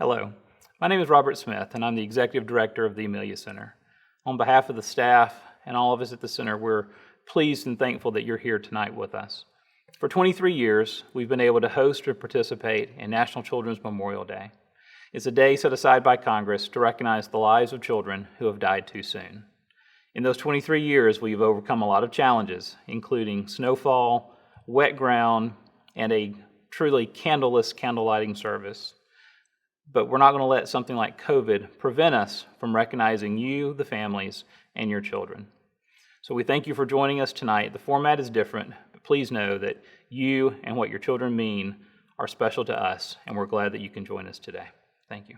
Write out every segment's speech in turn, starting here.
Hello, my name is Robert Smith, and I'm the Executive Director of the Amelia Center. On behalf of the staff and all of us at the center, we're pleased and thankful that you're here tonight with us. For 23 years, we've been able to host or participate in National Children's Memorial Day. It's a day set aside by Congress to recognize the lives of children who have died too soon. In those 23 years, we've overcome a lot of challenges, including snowfall, wet ground, and a truly candleless candlelighting service. But we're not going to let something like COVID prevent us from recognizing you, the families, and your children. So we thank you for joining us tonight. The format is different, but please know that you and what your children mean are special to us, and we're glad that you can join us today. Thank you.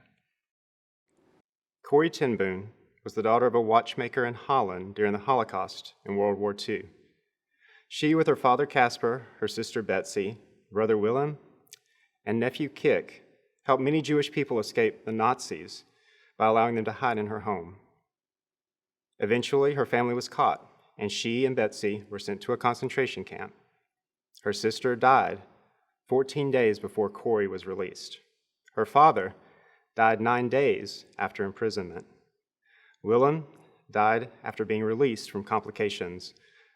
Corrie ten Boom was the daughter of a watchmaker in Holland during the Holocaust in World War II. She, with her father Caspar, her sister Betsy, brother Willem, and nephew Kik, helped many Jewish people escape the Nazis by allowing them to hide in her home. Eventually, her family was caught, and she and Betsy were sent to a concentration camp. Her sister died 14 days before Corrie was released. Her father died 9 days after imprisonment. Willem died after being released from complications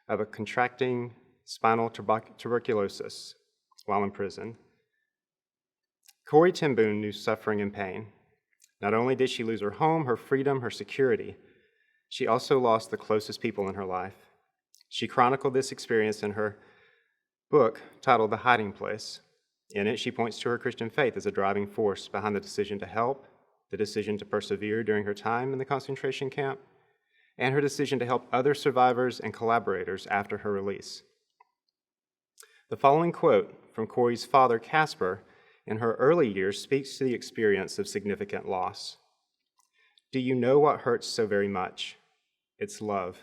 of a contracting spinal tuberculosis while in prison. Corrie ten Boom knew suffering and pain. Not only did she lose her home, her freedom, her security, she also lost the closest people in her life. She chronicled this experience in her book titled The Hiding Place. In it, she points to her Christian faith as a driving force behind the decision to help, the decision to persevere during her time in the concentration camp, and her decision to help other survivors and collaborators after her release. The following quote from Corrie's father, Caspar, in her early years speaks to the experience of significant loss. Do you know what hurts so very much? It's love.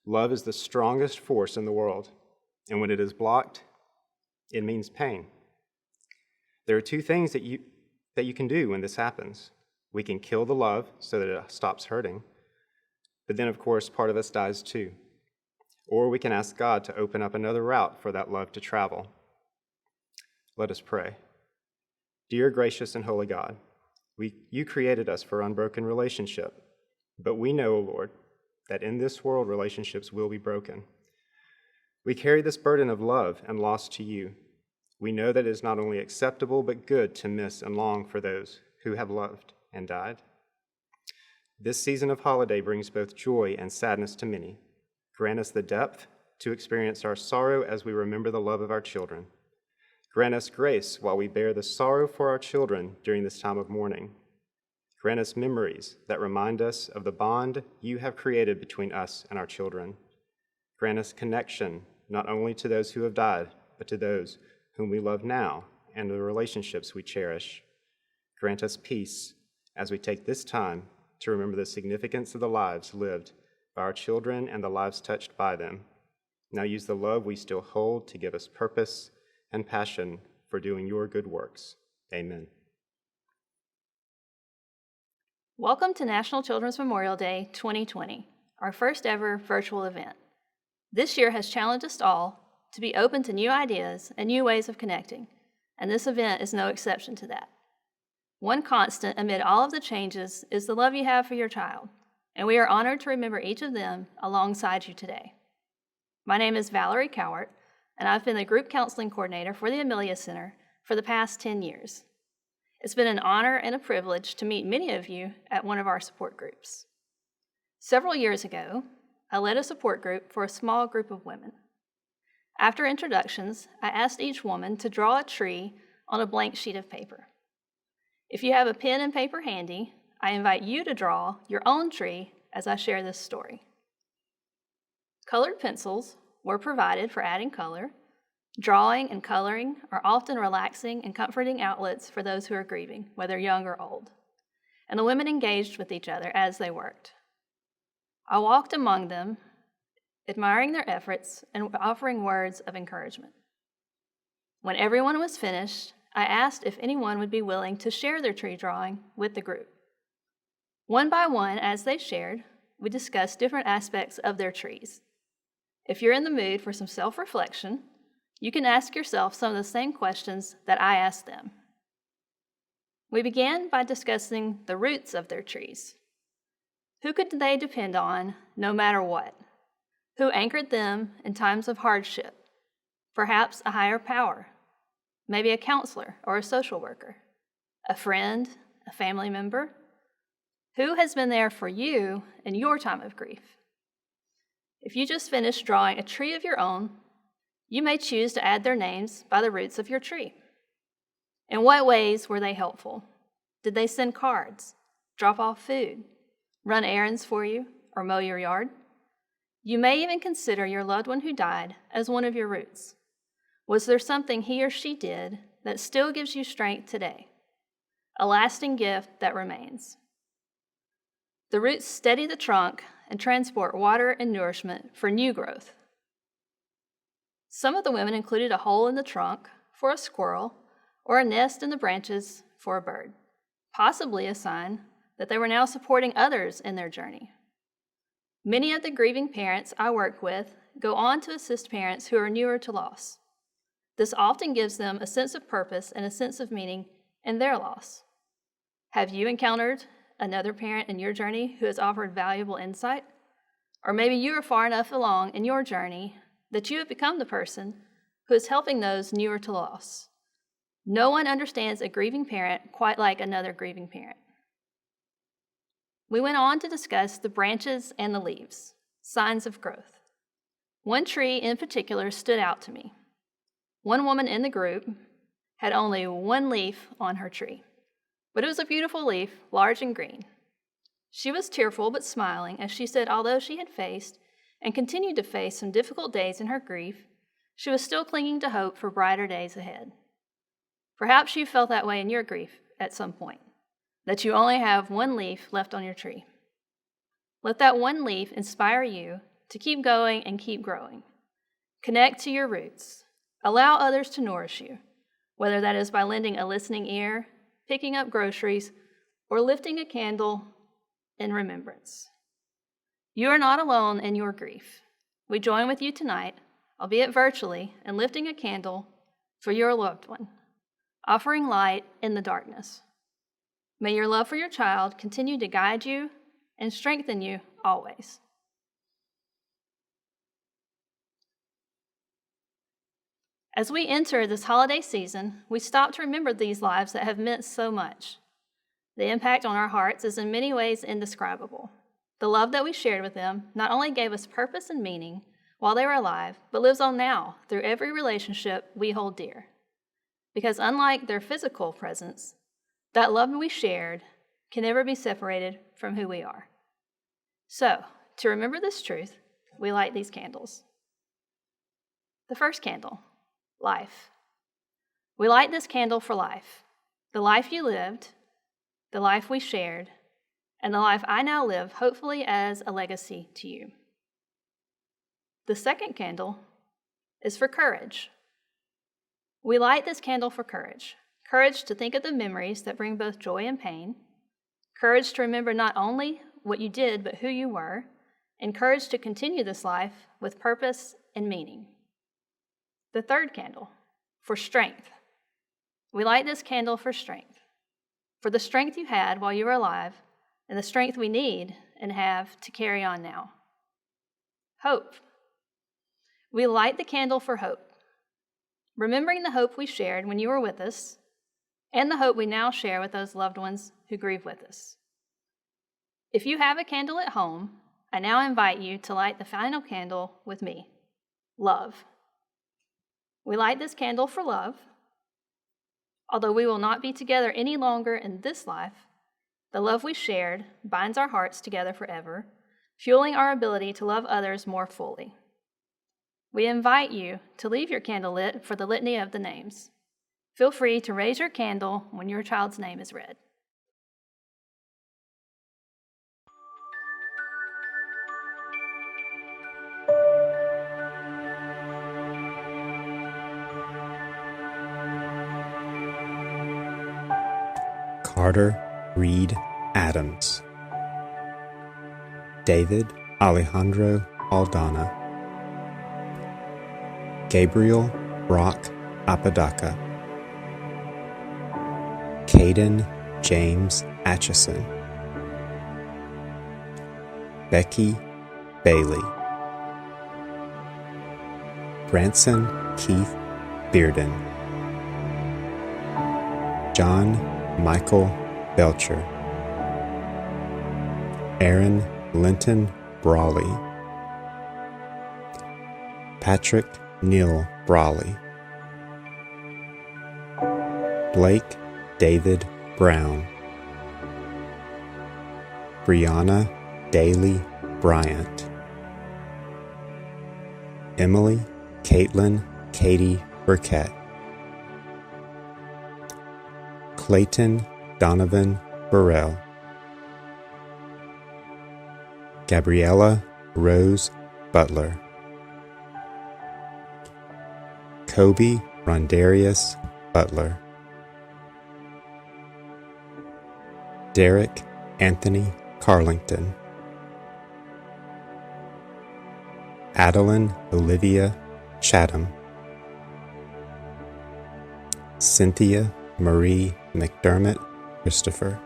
Love is the strongest force in the world, and when it is blocked, it means pain. There are two things that you can do when this happens. We can kill the love so that it stops hurting, but then, of course, part of us dies too. Or we can ask God to open up another route for that love to travel. Let us pray. Dear gracious and holy God, you created us for unbroken relationship, but we know, O Lord, that in this world relationships will be broken. We carry this burden of love and loss to you. We know that it is not only acceptable but good to miss and long for those who have loved and died. This season of holiday brings both joy and sadness to many. Grant us the depth to experience our sorrow as we remember the love of our children. Grant us grace while we bear the sorrow for our children during this time of mourning. Grant us memories that remind us of the bond you have created between us and our children. Grant us connection not only to those who have died, but to those whom we love now and the relationships we cherish. Grant us peace as we take this time to remember the significance of the lives lived by our children and the lives touched by them. Now use the love we still hold to give us purpose and passion for doing your good works. Amen. Welcome to National Children's Memorial Day 2020, our first ever virtual event. This year has challenged us all to be open to new ideas and new ways of connecting, and this event is no exception to that. One constant amid all of the changes is the love you have for your child, and we are honored to remember each of them alongside you today. My name is Valerie Cowart, and I've been the group counseling coordinator for the Amelia Center for the past 10 years. It's been an honor and a privilege to meet many of you at one of our support groups. Several years ago, I led a support group for a small group of women. After introductions, I asked each woman to draw a tree on a blank sheet of paper. If you have a pen and paper handy, I invite you to draw your own tree as I share this story. Colored pencils were provided for adding color. Drawing and coloring are often relaxing and comforting outlets for those who are grieving, whether young or old. And the women engaged with each other as they worked. I walked among them, admiring their efforts and offering words of encouragement. When everyone was finished, I asked if anyone would be willing to share their tree drawing with the group. One by one, as they shared, we discussed different aspects of their trees. If you're in the mood for some self-reflection, you can ask yourself some of the same questions that I asked them. We began by discussing the roots of their trees. Who could they depend on no matter what? Who anchored them in times of hardship? Perhaps a higher power, maybe a counselor or a social worker, a friend, a family member. Who has been there for you in your time of grief? If you just finished drawing a tree of your own, you may choose to add their names by the roots of your tree. In what ways were they helpful? Did they send cards, drop off food, run errands for you, or mow your yard? You may even consider your loved one who died as one of your roots. Was there something he or she did that still gives you strength today? A lasting gift that remains. The roots steady the trunk and transport water and nourishment for new growth. Some of the women included a hole in the trunk for a squirrel or a nest in the branches for a bird, possibly a sign that they were now supporting others in their journey. Many of the grieving parents I work with go on to assist parents who are newer to loss. This often gives them a sense of purpose and a sense of meaning in their loss. Have you encountered another parent in your journey who has offered valuable insight? Or maybe you are far enough along in your journey that you have become the person who is helping those newer to loss. No one understands a grieving parent quite like another grieving parent. We went on to discuss the branches and the leaves, signs of growth. One tree in particular stood out to me. One woman in the group had only one leaf on her tree, but it was a beautiful leaf, large and green. She was tearful but smiling as she said although she had faced and continued to face some difficult days in her grief, she was still clinging to hope for brighter days ahead. Perhaps you felt that way in your grief at some point, that you only have one leaf left on your tree. Let that one leaf inspire you to keep going and keep growing. Connect to your roots. Allow others to nourish you, whether that is by lending a listening ear, picking up groceries, or lifting a candle in remembrance. You are not alone in your grief. We join with you tonight, albeit virtually, in lifting a candle for your loved one, offering light in the darkness. May your love for your child continue to guide you and strengthen you always. As we enter this holiday season, we stop to remember these lives that have meant so much. The impact on our hearts is in many ways indescribable. The love that we shared with them not only gave us purpose and meaning while they were alive, but lives on now through every relationship we hold dear. because unlike their physical presence, that love we shared can never be separated from who we are. So, to remember this truth, we light these candles. The first candle, life. We light this candle for life. The life you lived, the life we shared, and the life I now live, hopefully as a legacy to you. The second candle is for courage. We light this candle for courage. Courage to think of the memories that bring both joy and pain. Courage to remember not only what you did, but who you were. And courage to continue this life with purpose and meaning. The third candle, for strength. We light this candle for strength. For the strength you had while you were alive, and the strength we need and have to carry on now. Hope. We light the candle for hope. Remembering the hope we shared when you were with us, and the hope we now share with those loved ones who grieve with us. If you have a candle at home, I now invite you to light the final candle with me, love. We light this candle for love. Although we will not be together any longer in this life, the love we shared binds our hearts together forever, fueling our ability to love others more fully. We invite you to leave your candle lit for the litany of the names. Feel free to raise your candle when your child's name is read. Carter Reed Adams, David Alejandro Aldana, Gabriel Brock Apodaca, Caden James Atchison, Becky Bailey, Branson Keith Bearden, John Michael Belcher, Aaron Linton Brawley, Patrick Neil Brawley, Blake David Brown, Brianna Daly Bryant, Emily Caitlin Katie Burkett, Clayton Donovan Burrell, Gabriella Rose Butler, Kobe Rondarius Butler, Derek Anthony Carlington, Adeline Olivia Chatham, Cynthia Marie McDermott Christopher,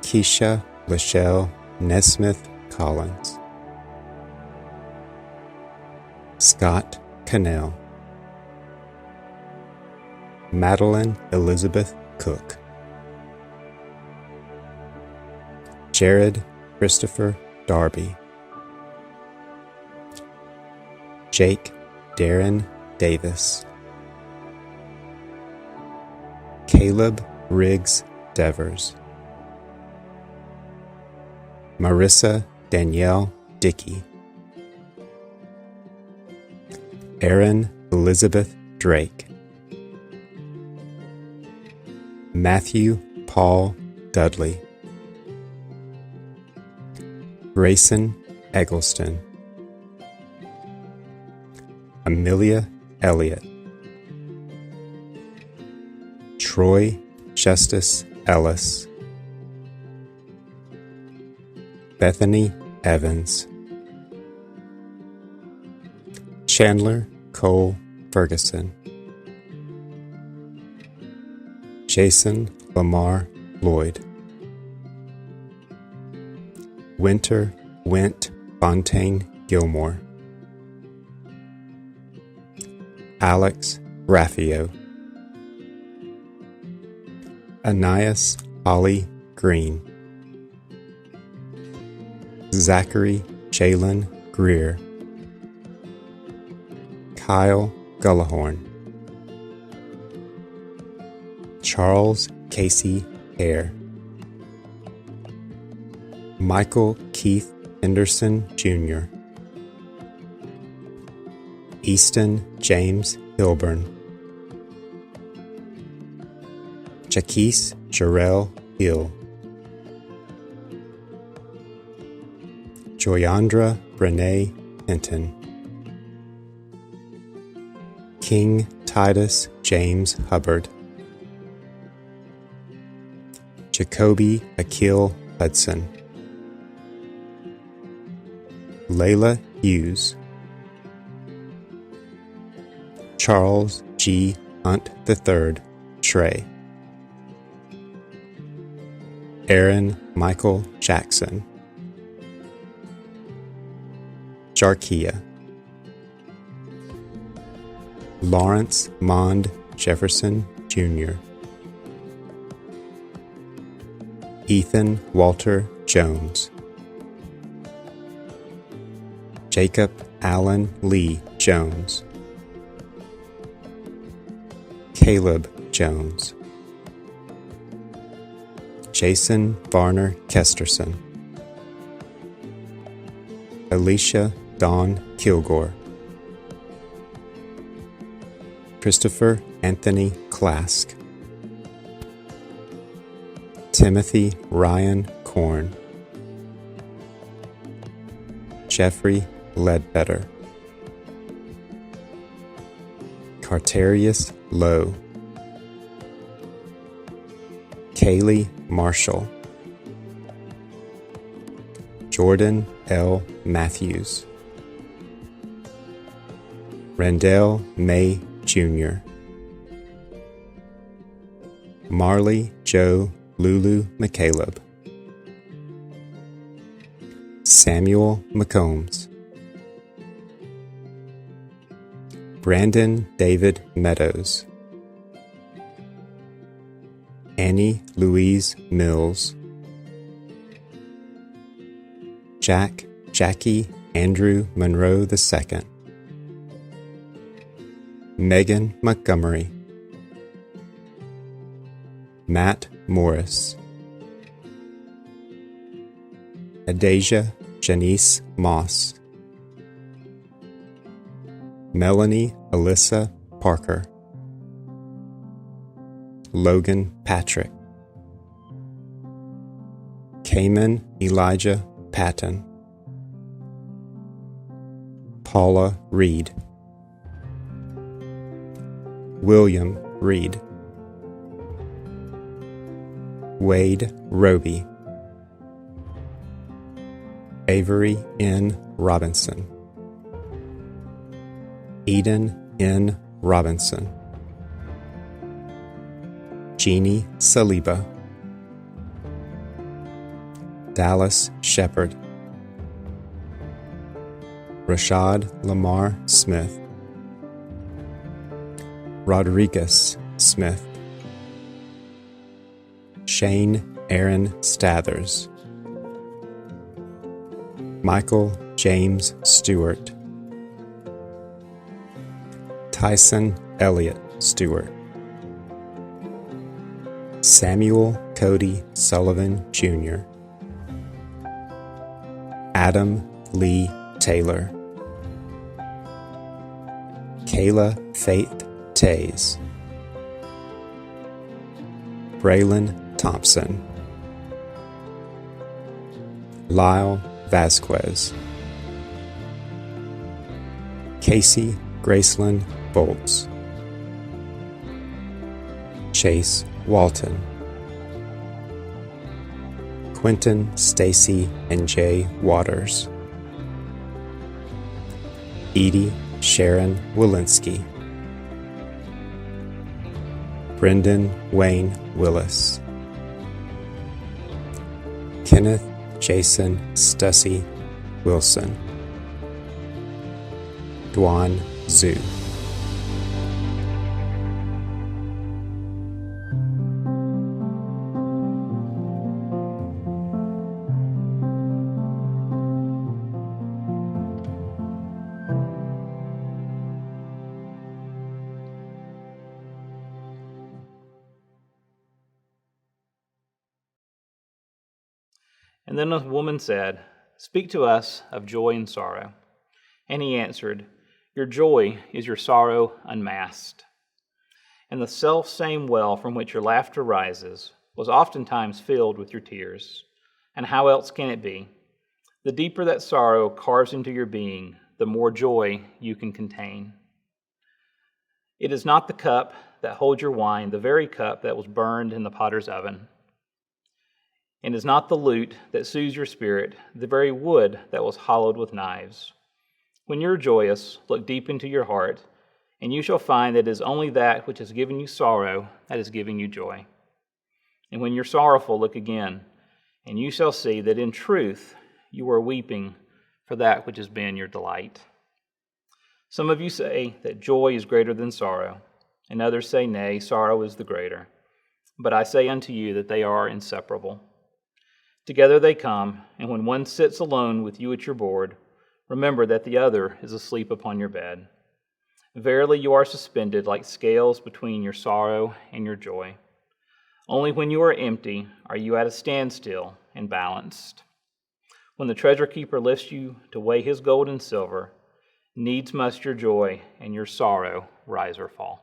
Keisha Lachelle Nesmith Collins, Scott Cannell, Madeline Elizabeth Cook, Jared Christopher Darby, Jake Darren Davis, Caleb Riggs Devers, Marissa Danielle Dickey, Erin Elizabeth Drake, Matthew Paul Dudley, Grayson Eggleston, Amelia Elliott, Troy Justice Ellis, Bethany Evans, Chandler Cole Ferguson, Jason Lamar Lloyd, Winter Went Fontaine Gilmore, Alex Raffio, Anais Holly Green, Zachary Jalen Greer, Kyle Gullahorn, Charles Casey Hare, Michael Keith Henderson Jr., Easton James Hilburn, Jaquise Jarrell Hill, Joyandra Brene Hinton, King Titus James Hubbard, Jacoby Akil Hudson, Layla Hughes, Charles G. Hunt III, Trey, Aaron Michael Jackson, Jarkia, Lawrence Mond Jefferson Jr., Ethan Walter Jones, Jacob Allen Lee Jones, Caleb Jones, Jason Varner Kesterson, Alicia Dawn Kilgore, Christopher Anthony Klask, Timothy Ryan Korn, Jeffrey Ledbetter, Carterius Lowe, Kaylee Marshall, Jordan L. Matthews, Randell May Jr., Marley Joe Lulu McCaleb, Samuel McCombs, Brandon David Meadows, Annie Louise Mills, Jackie Andrew Monroe II, Megan Montgomery, Matt Morris, Adasia Janice Moss, Melanie Alyssa Parker, Logan Patrick, Cayman Elijah Patton, Paula Reed, William Reed, Wade Roby, Avery N. Robinson, Eden N. Robinson, Jeannie Saliba, Dallas Shepard, Rashad Lamar Smith, Rodriguez Smith, Shane Aaron Stathers, Michael James Stewart, Tyson Elliott Stewart, Samuel Cody Sullivan Jr., Adam Lee Taylor, Kayla Faith Tays, Braylon Thompson, Lyle Vasquez, Casey Graceland Bolts, Chase Walton, Quentin Stacy and Jay Waters, Edie Sharon Walensky, Brendan Wayne Willis, Kenneth Jason Stussy Wilson, Dwan Zhu. And then the woman said, "Speak to us of joy and sorrow." And he answered, "Your joy is your sorrow unmasked." And the self-same well from which your laughter rises was oftentimes filled with your tears. And how else can it be? The deeper that sorrow carves into your being, the more joy you can contain. It is not the cup that holds your wine, the very cup that was burned in the potter's oven. And is not the lute that soothes your spirit, the very wood that was hollowed with knives. When you're joyous, look deep into your heart, and you shall find that it is only that which has given you sorrow that is giving you joy. And when you're sorrowful, look again, and you shall see that in truth you are weeping for that which has been your delight. Some of you say that joy is greater than sorrow, and others say, nay, sorrow is the greater. But I say unto you that they are inseparable. Together they come, and when one sits alone with you at your board, remember that the other is asleep upon your bed. Verily you are suspended like scales between your sorrow and your joy. Only when you are empty are you at a standstill and balanced. When the treasure keeper lifts you to weigh his gold and silver, needs must your joy and your sorrow rise or fall.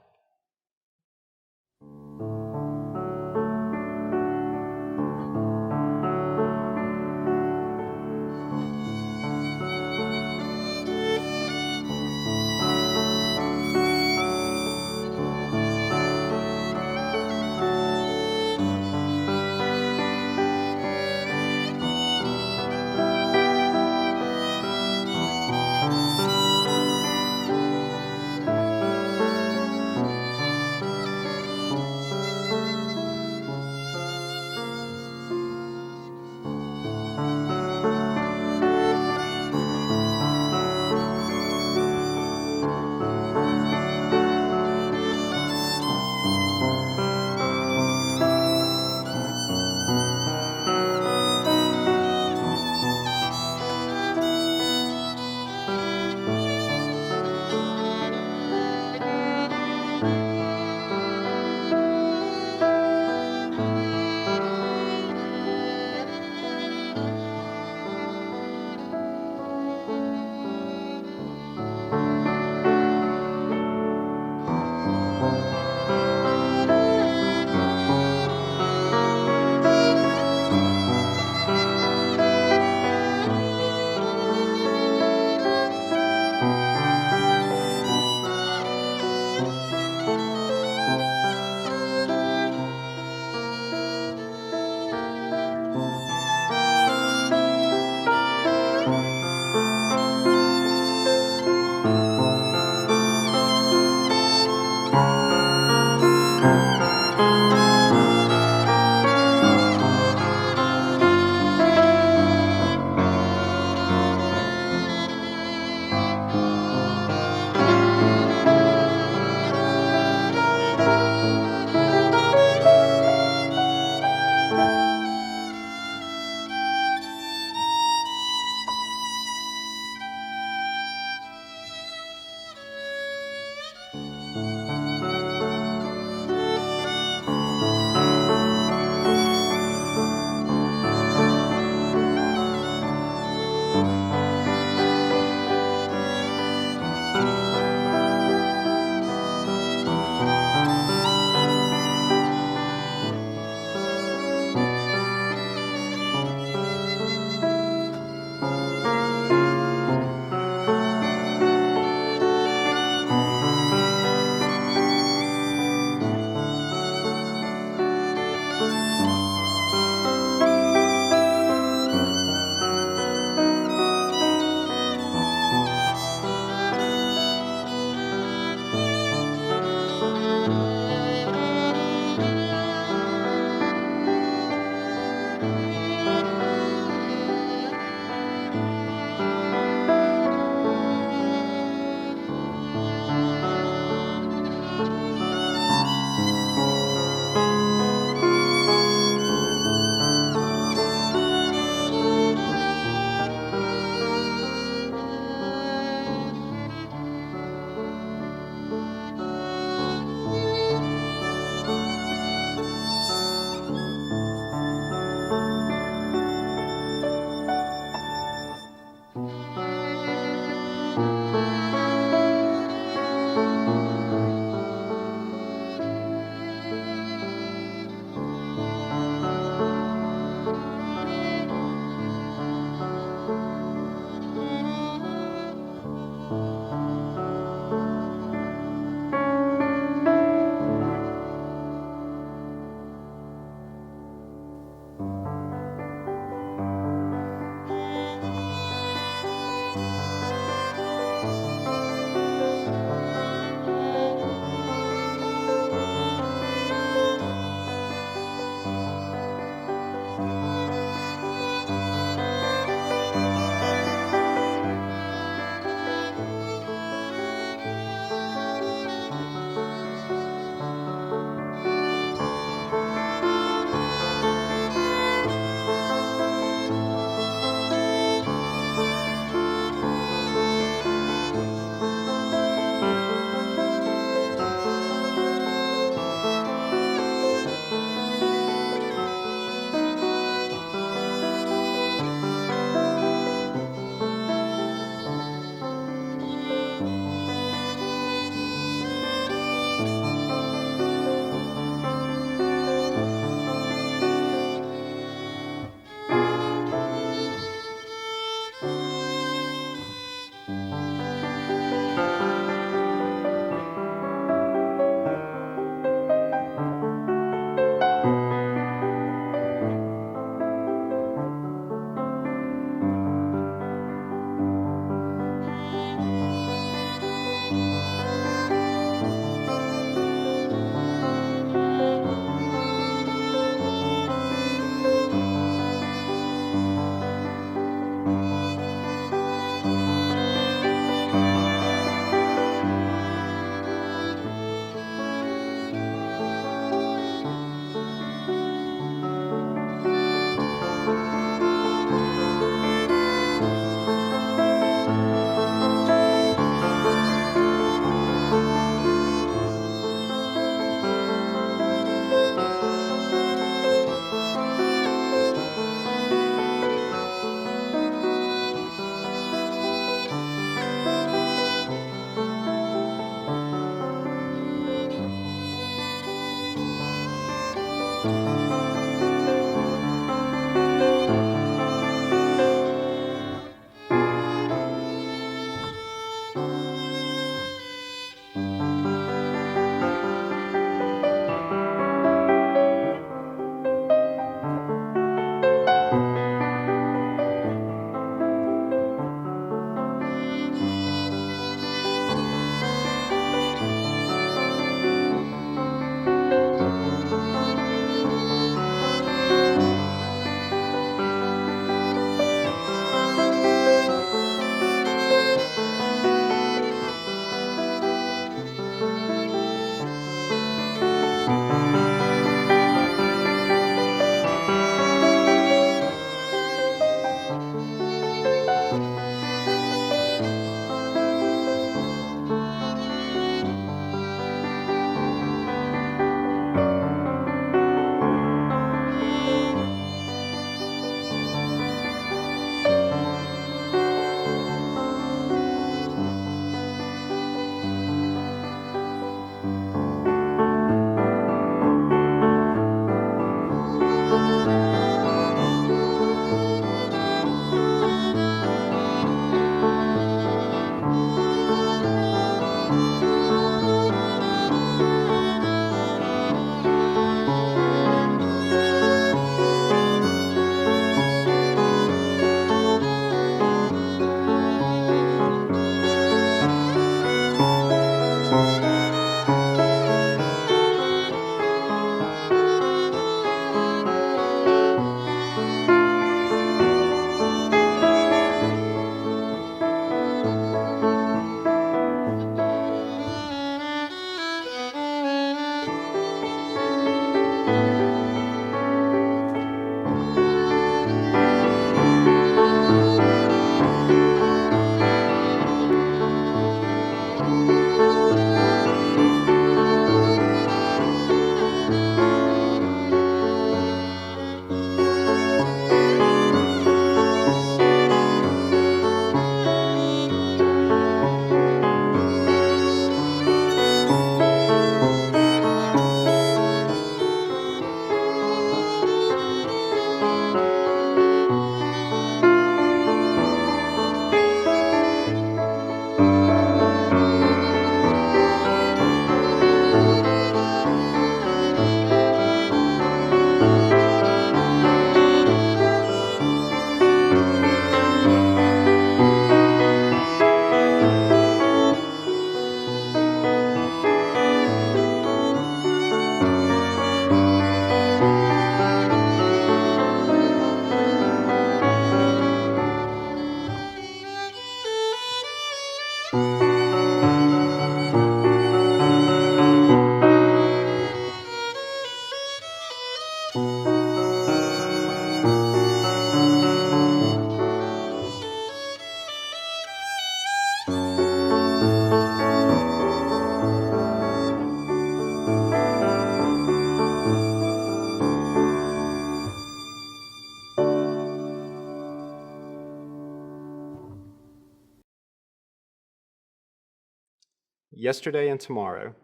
Yesterday and Tomorrow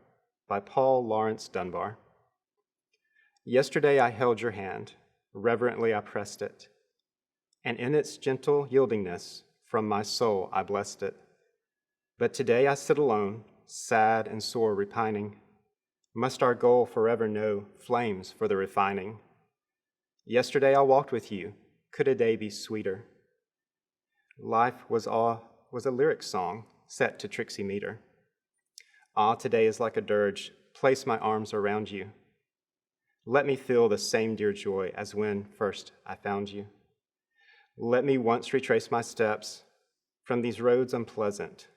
by Paul Lawrence Dunbar. Yesterday I held your hand, reverently I pressed it, and in its gentle yieldingness from my soul I blessed it. But today I sit alone, sad and sore repining. Must our goal forever know flames for the refining? Yesterday I walked with you, could a day be sweeter? Life was a lyric song set to tricksy meter. Ah, today is like a dirge, place my arms around you. Let me feel the same dear joy as when first I found you. Let me once retrace my steps from these roads unpleasant.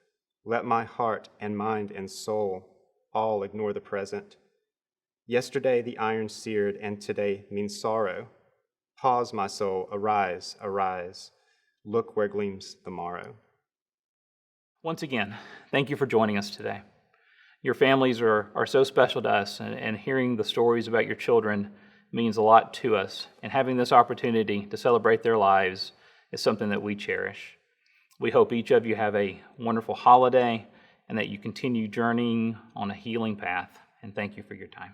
Let my heart and mind and soul all ignore the present. Yesterday the iron seared, and today means sorrow. Pause, my soul, arise, arise. Look where gleams the morrow. Once again, thank you for joining us today. Your families are so special to us, and hearing the stories about your children means a lot to us. And having this opportunity to celebrate their lives is something that we cherish. We hope each of you have a wonderful holiday and that you continue journeying on a healing path. And thank you for your time.